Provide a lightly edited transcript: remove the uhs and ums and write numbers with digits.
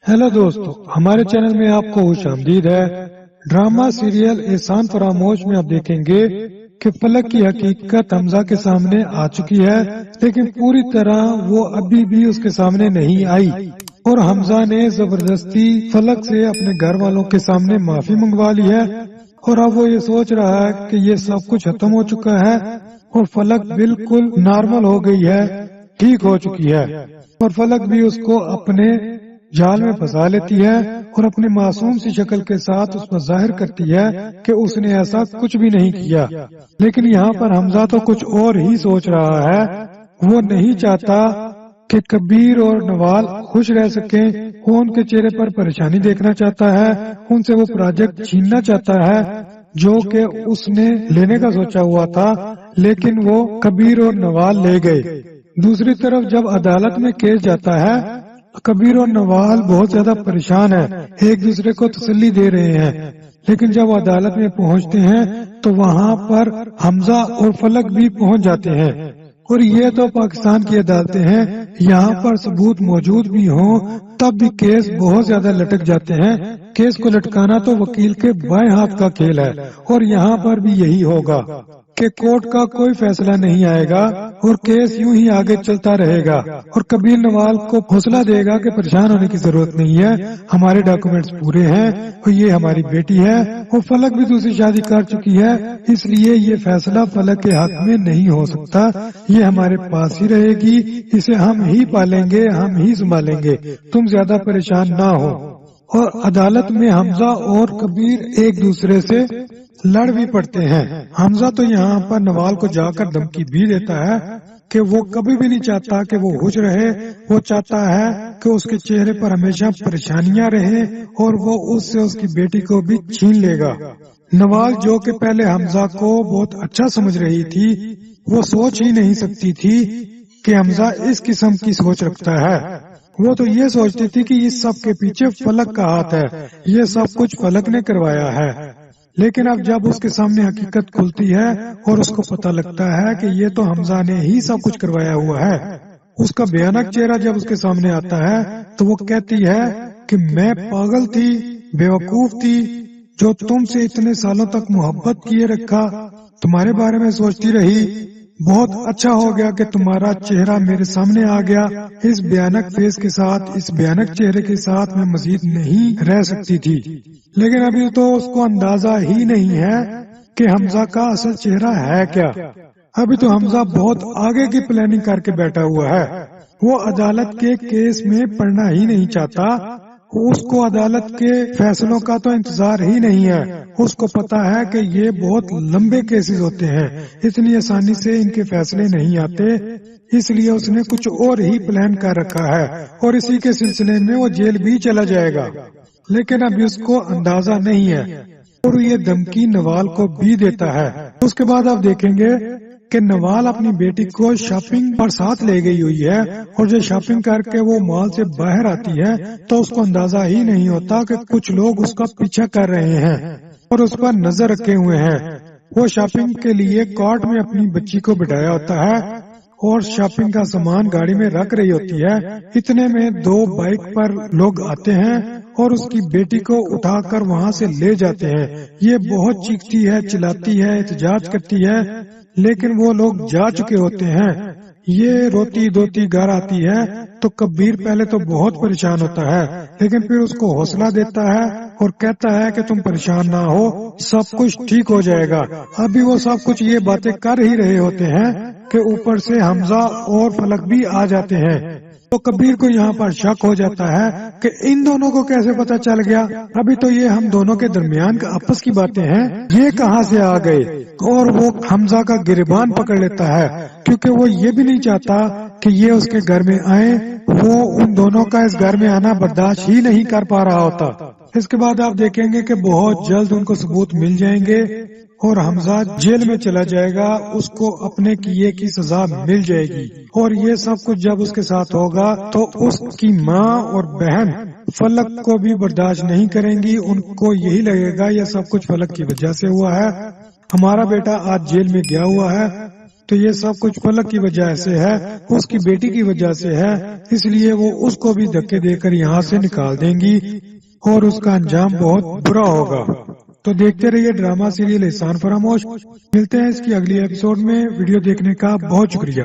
Hello दोस्तों, हमारे channel में आपको खुश आमदीद है। ड्रामा सीरियल एहसान फरामोश में आप देखेंगे कि फलक की हकीकत हमजा के सामने आ चुकी है, लेकिन पूरी तरह वो अभी भी उसके सामने नहीं आई और हमजा ने जबरदस्ती फलक से अपने घर वालों के सामने माफी मंगवा ली है। और अब वो ये सोच रहा है कि ये सब कुछ खत्म हो चुका है और फलक बिल्कुल नॉर्मल हो गई है, ठीक हो चुकी है। और फलक भी उसको अपने जाल में फंसा लेती है और अपनी मासूम सी शक्ल के साथ उस पर जाहिर करती है कि उसने ऐसा कुछ भी नहीं किया। लेकिन यहाँ पर हमजा तो कुछ और ही सोच रहा है। वो नहीं चाहता कि कबीर और नवाल खुश रह सकें। वो उनके चेहरे पर परेशानी देखना चाहता है, उनसे वो प्रोजेक्ट छीनना चाहता है जो कि उसने लेने का सोचा हुआ था, लेकिन वो कबीर और नवाल ले गए। दूसरी तरफ जब अदालत में केस जाता है, कबीर और नवाल बहुत ज्यादा परेशान है, एक दूसरे को तसल्ली दे रहे हैं। लेकिन जब अदालत में पहुंचते हैं तो वहां पर हमजा और फलक भी पहुंच जाते हैं। और ये तो पाकिस्तान की अदालतें हैं, यहाँ पर सबूत मौजूद भी हों तब भी केस बहुत ज्यादा लटक जाते हैं। केस को लटकाना तो वकील के बाएं हाथ का खेल है और यहाँ पर भी यही होगा कि कोर्ट का कोई फैसला नहीं आएगा और केस यूं ही आगे चलता रहेगा। और कबीर नवाल को हौसला देगा कि परेशान होने की जरूरत नहीं है, हमारे डॉक्यूमेंट्स पूरे हैं और ये हमारी बेटी है। और फलक भी दूसरी शादी कर चुकी है, इसलिए ये फैसला फलक के हक में नहीं हो सकता, ये हमारे पास ही रहेगी, इसे हम ही पालेंगे, हम ही संभालेंगे, तुम ज्यादा परेशान ना हो। और अदालत में हमजा और कबीर एक दूसरे से लड़ भी पड़ते हैं। हमजा तो यहाँ पर नवाल को जाकर धमकी भी देता है कि वो कभी भी नहीं चाहता कि वो खुश रहे, वो चाहता है कि उसके चेहरे पर हमेशा परेशानियां रहे और वो उससे उसकी बेटी को भी छीन लेगा। नवाल जो कि पहले हमजा को बहुत अच्छा समझ रही थी, वो सोच ही नहीं सकती थी कि हमजा इस किस्म की सोच रखता है। वो तो ये सोचती थी कि इस सब के पीछे फलक का हाथ है, ये सब कुछ फलक ने करवाया है। लेकिन अब जब उसके सामने हकीकत खुलती है और उसको पता लगता है कि ये तो हमजा ने ही सब कुछ करवाया हुआ है, उसका भयानक चेहरा जब उसके सामने आता है तो वो कहती है कि मैं पागल थी, बेवकूफ थी, जो तुमसे इतने सालों तक मोहब्बत किए रखा, तुम्हारे बारे में सोचती रही, बहुत अच्छा हो गया कि तुम्हारा चेहरा मेरे सामने आ गया। इस भयानक फेस के साथ, इस भयानक चेहरे के साथ मैं मजीद नहीं रह सकती थी। लेकिन अभी तो उसको अंदाजा ही नहीं है कि हमजा का असल चेहरा है क्या। अभी तो हमजा बहुत आगे की प्लानिंग करके बैठा हुआ है। वो अदालत के केस में पढ़ना ही नहीं चाहता, उसको अदालत के फैसलों का तो इंतजार ही नहीं है। उसको पता है कि ये बहुत लंबे केसेस होते हैं, इतनी आसानी से इनके फैसले नहीं आते, इसलिए उसने कुछ और ही प्लान कर रखा है और इसी के सिलसिले में वो जेल भी चला जाएगा। लेकिन अभी उसको अंदाजा नहीं है और ये धमकी नवाल को भी देता है। उसके बाद आप देखेंगे कि नवाल अपनी बेटी को शॉपिंग पर साथ ले गई हुई है और जब शॉपिंग करके वो मॉल से बाहर आती है तो उसको अंदाजा ही नहीं होता कि कुछ लोग उसका पीछा कर रहे हैं और उस पर नजर रखे हुए हैं। वो शॉपिंग के लिए कार्ट में अपनी बच्ची को बिठाया होता है और शॉपिंग का सामान गाड़ी में रख रही होती है। इतने में दो बाइक पर लोग आते हैं और उसकी बेटी को उठाकर वहाँ से ले जाते हैं। ये बहुत चीखती है, चिल्लाती है, एहतजाज करती है, लेकिन वो लोग जा चुके होते हैं। ये रोती धोती घर आती है तो कबीर पहले तो बहुत परेशान होता है, लेकिन फिर उसको हौसला देता है और कहता है कि तुम परेशान ना हो, सब कुछ ठीक हो जाएगा। अभी वो सब कुछ ये बातें कर ही रहे होते हैं कि ऊपर से हमजा और फलक भी आ जाते हैं। तो कबीर को यहाँ पर शक हो जाता है कि इन दोनों को कैसे पता चल गया, अभी तो ये हम दोनों के दरमियान आपस की बातें हैं, ये कहाँ से आ गए। और वो हमजा का गिरबान पकड़ लेता है क्योंकि वो ये भी नहीं चाहता कि ये उसके घर में आए। वो उन दोनों का इस घर में आना बर्दाश्त ही नहीं कर पा रहा होता। इसके बाद आप देखेंगे कि बहुत जल्द उनको सबूत मिल जाएंगे और हमजा जेल में चला जाएगा, उसको अपने किए की सजा मिल जाएगी। और ये सब कुछ जब उसके साथ होगा तो उसकी माँ और बहन फलक को भी बर्दाश्त नहीं करेंगी, उनको यही लगेगा ये सब कुछ फलक की वजह से हुआ है, हमारा बेटा आज जेल में गया हुआ है تو یہ سب کچھ پلک کی وجہ سے ہے، اس کی بیٹی کی وجہ سے ہے، اس لیے وہ اس کو بھی دھکے دے کر یہاں سے نکال دیں گی اور اس کا انجام بہت برا ہوگا۔ تو دیکھتے رہیے ڈرامہ سیریل احسان فراموش۔ ملتے ہیں اس کی اگلی ایپیسوڈ میں۔ ویڈیو دیکھنے کا بہت شکریہ۔